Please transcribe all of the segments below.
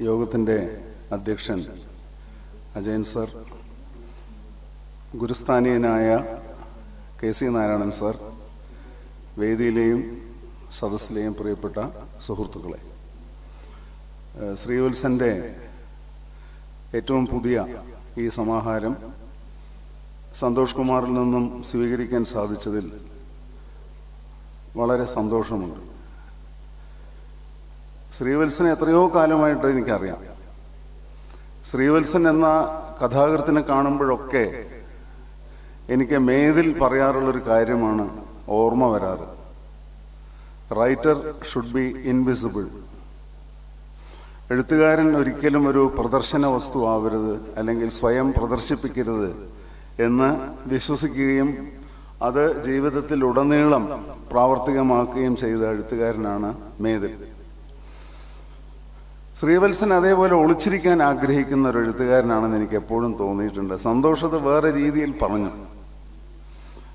യോഗത്തിൻ്റെ അധ്യക്ഷൻ അജയൻ സർ, ഗുരുസ്ഥാനീയനായ KC നാരായണൻ സർ, വേദിയിലെയും സദസ്സിലെയും പ്രിയപ്പെട്ട സുഹൃത്തുക്കളെ, ശ്രീവത്സന്റെ ഏറ്റവും പുതിയ ഈ സമാഹാരം സന്തോഷ് കുമാറിൽ നിന്നും സ്വീകരിക്കാൻ സാധിച്ചതിൽ വളരെ സന്തോഷമുണ്ട്. ശ്രീവത്സനെ എത്രയോ കാലമായിട്ട് എനിക്കറിയാം. ശ്രീവത്സൻ എന്ന കഥാകൃത്തിനെ കാണുമ്പോഴൊക്കെ എനിക്ക് മേതിൽ പറയാറുള്ളൊരു കാര്യമാണ് ഓർമ്മ വരാറ്. Writer should be invisible. എഴുത്തുകാരൻ ഒരിക്കലും ഒരു പ്രദർശന വസ്തു ആവരുത്, അല്ലെങ്കിൽ സ്വയം പ്രദർശിപ്പിക്കരുത് എന്ന് വിശ്വസിക്കുകയും അത് ജീവിതത്തിൽ ഉടനീളം പ്രാവർത്തികമാക്കുകയും ചെയ്ത എഴുത്തുകാരനാണ് മേതിൽ. ശ്രീവത്സൻ അതേപോലെ ഒളിച്ചിരിക്കാൻ ആഗ്രഹിക്കുന്ന ഒരു എഴുത്തുകാരനാണെന്ന് എനിക്ക് എപ്പോഴും തോന്നിയിട്ടുണ്ട്. സന്തോഷത്തെ വേറെ രീതിയിൽ പറഞ്ഞു.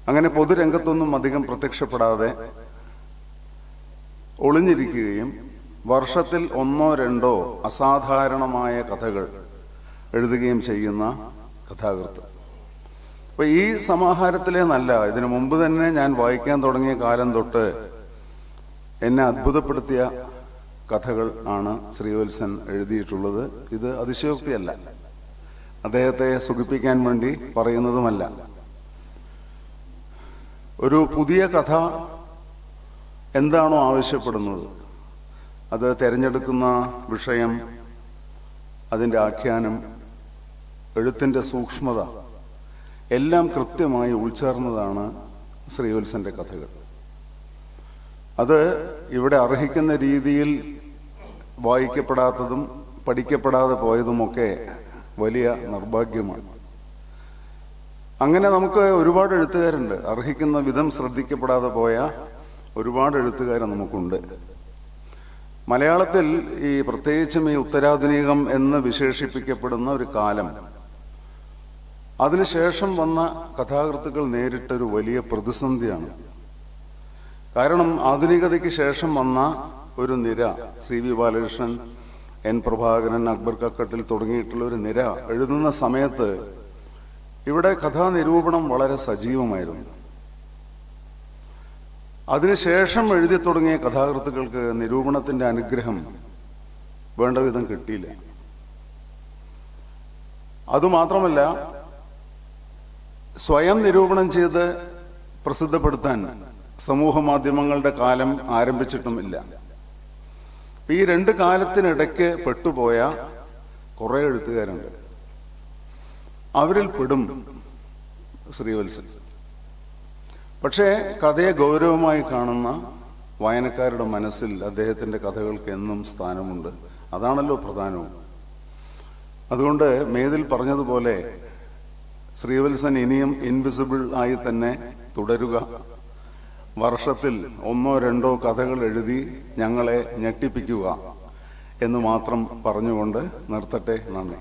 അങ്ങനെ പൊതുരംഗത്തൊന്നും അധികം പ്രത്യക്ഷപ്പെടാതെ ഒളിഞ്ഞിരിക്കുകയും വർഷത്തിൽ 1-2 അസാധാരണമായ കഥകൾ എഴുതുകയും ചെയ്യുന്ന കഥാകൃത്ത്. അപ്പൊ ഈ സമാഹാരത്തിലെ നല്ല, ഇതിനു മുമ്പ് തന്നെ ഞാൻ വായിക്കാൻ തുടങ്ങിയ കാലം തൊട്ട് എന്നെ അത്ഭുതപ്പെടുത്തിയ കഥകൾ ആണ് ശ്രീവത്സൻ എഴുതിയിട്ടുള്ളത്. ഇത് അതിശയോക്തിയല്ല, അദ്ദേഹത്തെ സുഖിപ്പിക്കാൻ വേണ്ടി പറയുന്നതുമല്ല. ഒരു പുതിയ കഥ എന്താണോ ആവശ്യപ്പെടുന്നത്, അത് തിരഞ്ഞെടുക്കുന്ന വിഷയം, അതിൻ്റെ ആഖ്യാനം, എഴുത്തിന്റെ സൂക്ഷ്മത എല്ലാം കൃത്യമായി ഉൾച്ചേർന്നതാണ് ശ്രീവത്സന്റെ കഥകൾ. അത് ഇവിടെ അർഹിക്കുന്ന രീതിയിൽ വായിക്കപ്പെടാത്തതും പഠിക്കപ്പെടാതെ പോയതുമൊക്കെ വലിയ നിർഭാഗ്യമാണ്. അങ്ങനെ നമുക്ക് ഒരുപാട് എഴുത്തുകാരുണ്ട്. അർഹിക്കുന്ന വിധം ശ്രദ്ധിക്കപ്പെടാതെ പോയ ഒരുപാട് എഴുത്തുകാർ നമുക്കുണ്ട്. മലയാളത്തിൽ ഈ പ്രത്യേകിച്ചും ഈ ഉത്തരാധുനികം എന്ന് വിശേഷിപ്പിക്കപ്പെടുന്ന ഒരു കാലം, അതിനുശേഷം വന്ന കഥാകൃത്തുക്കൾ നേരിട്ടൊരു വലിയ പ്രതിസന്ധിയാണ്. കാരണം ആധുനികതയ്ക്ക് ശേഷം വന്ന ഒരു നിര, CV ബാലകൃഷ്ണൻ, N പ്രഭാകരൻ, അക്ബർ കക്കട്ടിൽ തുടങ്ങിയിട്ടുള്ള ഒരു നിര എഴുതുന്ന സമയത്ത് ഇവിടെ കഥാനിരൂപണം വളരെ സജീവമായിരുന്നു. അതിനുശേഷം എഴുതി തുടങ്ങിയ കഥാകൃത്തുക്കൾക്ക് നിരൂപണത്തിന്റെ അനുഗ്രഹം വേണ്ട വിധം കിട്ടിയില്ല. അതുമാത്രമല്ല, സ്വയം നിരൂപണം ചെയ്ത് പ്രസിദ്ധപ്പെടുത്താൻ സമൂഹ മാധ്യമങ്ങളുടെ കാലം ആരംഭിച്ചിട്ടുമില്ല. ഈ 2 കാലത്തിനിടയ്ക്ക് പെട്ടുപോയ കുറെ എഴുത്തുകാരുണ്ട്. അവരിൽ പെടും ശ്രീവത്സൻ. പക്ഷേ കഥയെ ഗൗരവമായി കാണുന്ന വായനക്കാരുടെ മനസ്സിൽ അദ്ദേഹത്തിന്റെ കഥകൾക്ക് എന്നും സ്ഥാനമുണ്ട്. അതാണല്ലോ പ്രധാനവും. അതുകൊണ്ട് മേതിൽ പറഞ്ഞതുപോലെ ശ്രീവത്സൻ ഇനിയും ഇൻവിസിബിൾ ആയി തന്നെ തുടരുക. വർഷത്തിൽ 1-2 കഥകൾ എഴുതി ഞങ്ങളെ ഞെട്ടിപ്പിക്കുക എന്ന് മാത്രം പറഞ്ഞുകൊണ്ട് നിർത്തട്ടെ. നന്ദി.